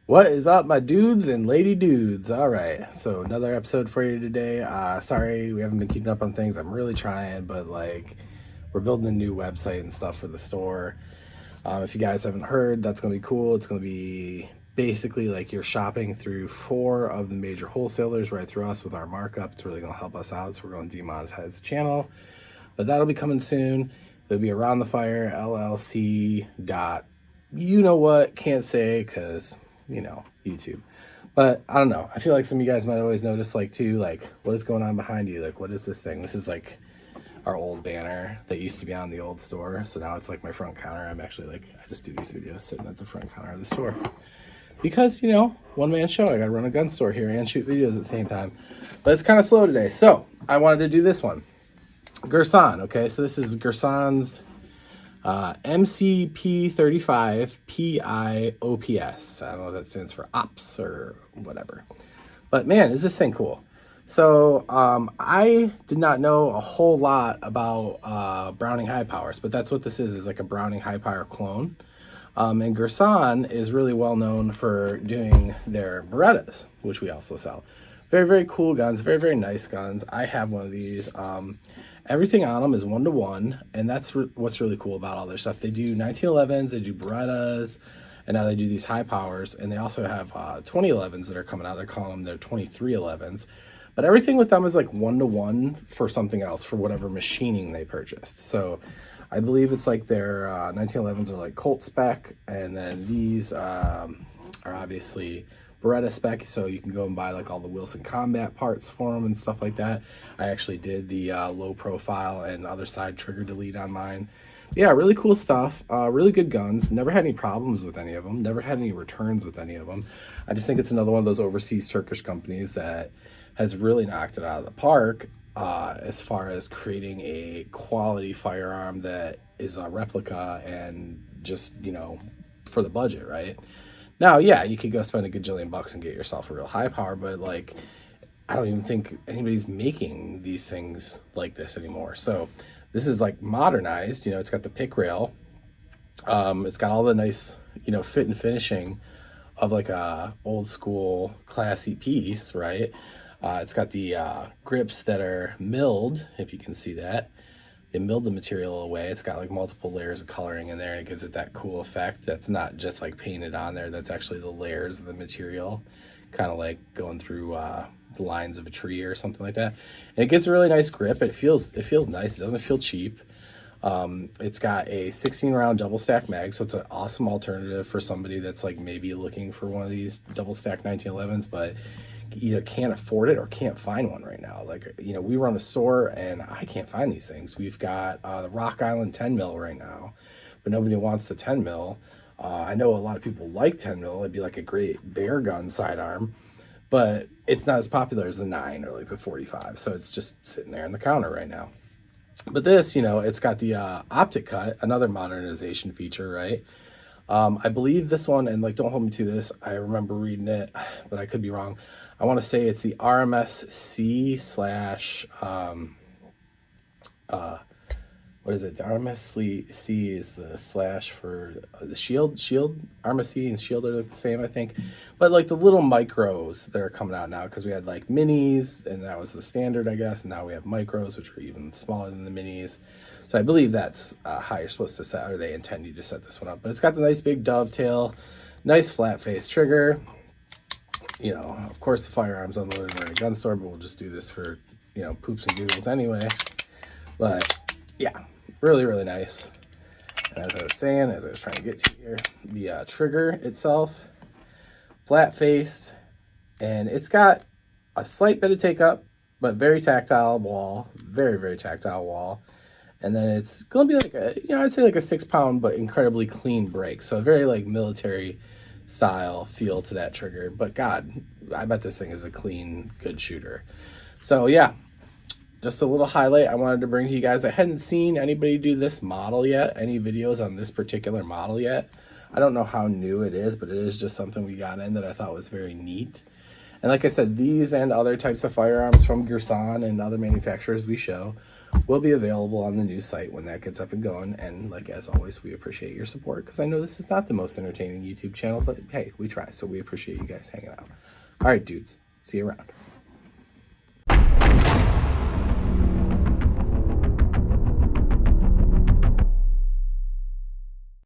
What is up, my dudes and lady dudes? All right, so another episode for you today. Sorry we haven't been keeping up on things. I'm really trying, but like we're building a new website and stuff for the store. If you guys haven't heard, that's gonna be cool. It's gonna be basically like you're shopping through 4 of the major wholesalers right through us with our markup. It's really gonna help us out. So we're gonna demonetize the channel, but that'll be coming soon. It'll be Around the Fire LLC dot. You know what? Can't say because YouTube. But I don't know. I feel like some of you guys might always notice, like, too, like, what is going on behind you? Like, what is this thing? This is like our old banner that used to be on the old store. So now it's like my front counter. I'm actually like, I just do these videos sitting at the front counter of the store because, one man show. I got to run a gun store here and shoot videos at the same time. But it's kind of slow today. So I wanted to do this one. Girsan. Okay. So this is Girsan's Mcp35 Pi Ops. I don't know what that stands for, Ops or whatever. But man, is this thing cool. So I did not know a whole lot about Browning high powers, but that's what this is like a Browning high power clone. And Girsan is really well known for doing their Berettas, which we also sell. Very, very cool guns, very, very nice guns. I have one of these. Everything on them is 1-to-1, and that's what's really cool about all their stuff. They do 1911s, they do Berettas, and now they do these high powers, and they also have 2011s that are coming out. They're calling them their 2311s. But everything with them is like 1-to-1 for something else, for whatever machining they purchased. So I believe it's like their 1911s are like Colt spec, and then these are obviously Beretta spec, so you can go and buy like all the Wilson combat parts for them and stuff like that. I actually did the low profile and other side trigger delete on mine. Yeah, really cool stuff. Really good guns. Never had any problems with any of them. Never had any returns with any of them. I just think it's another one of those overseas Turkish companies that has really knocked it out of the park as far as creating a quality firearm that is a replica and just, for the budget, right? Now, yeah, you could go spend a gajillion bucks and get yourself a real high power, but like, I don't even think anybody's making these things like this anymore. So this is like modernized, it's got the pick rail. It's got all the nice, fit and finishing of like a old school classy piece, right? It's got the grips that are milled, if you can see that. They milled the material away. It's got like multiple layers of coloring in there, and it gives it that cool effect. That's not just like painted on there. That's actually the layers of the material, kind of like going through the lines of a tree or something like that. And it gives a really nice grip. It feels nice. It doesn't feel cheap. It's got a 16 round double stack mag, so it's an awesome alternative for somebody that's like maybe looking for one of these double stack 1911s, but either can't afford it or can't find one right now. Like, we run a store and I can't find these things. We've got the Rock Island 10 mil right now, but nobody wants the 10 mil. I know a lot of people like 10 mil. It'd be like a great bear gun sidearm, but it's not as popular as the 9 or like the 45. So it's just sitting there on the counter right now. But this, it's got the optic cut, another modernization feature, right? I believe this one, and like, don't hold me to this, I remember reading it, but I could be wrong. I want to say it's the RMSC slash, what is it? The RMSC is the slash for the shield, RMSC and shield are the same, I think. But like the little micros that are coming out now, because we had like minis, and that was the standard, I guess. And now we have micros, which are even smaller than the minis. So I believe that's how you're supposed to set, or they intend you to set this one up. But it's got the nice big dovetail, nice flat face trigger. Of course the firearm's unloaded in a gun store, but we'll just do this for, poops and doodles anyway. But yeah, really, really nice. And as I was saying, as I was trying to get to here, the trigger itself, flat faced, and it's got a slight bit of take up, but very tactile wall, very, very tactile wall. And then it's going to be like I'd say like a 6-pound, but incredibly clean break. So very like military style feel to that trigger. But God, I bet this thing is a clean, good shooter. So yeah, just a little highlight I wanted to bring to you guys. I hadn't seen anybody do this model yet, any videos on this particular model yet. I don't know how new it is, but it is just something we got in that I thought was very neat. And like I said, these and other types of firearms from Girsan and other manufacturers we show will be available on the new site when that gets up and going. And like, as always, we appreciate your support, because I know this is not the most entertaining YouTube channel, but hey, we try. So we appreciate you guys hanging out. All right, dudes, see you around.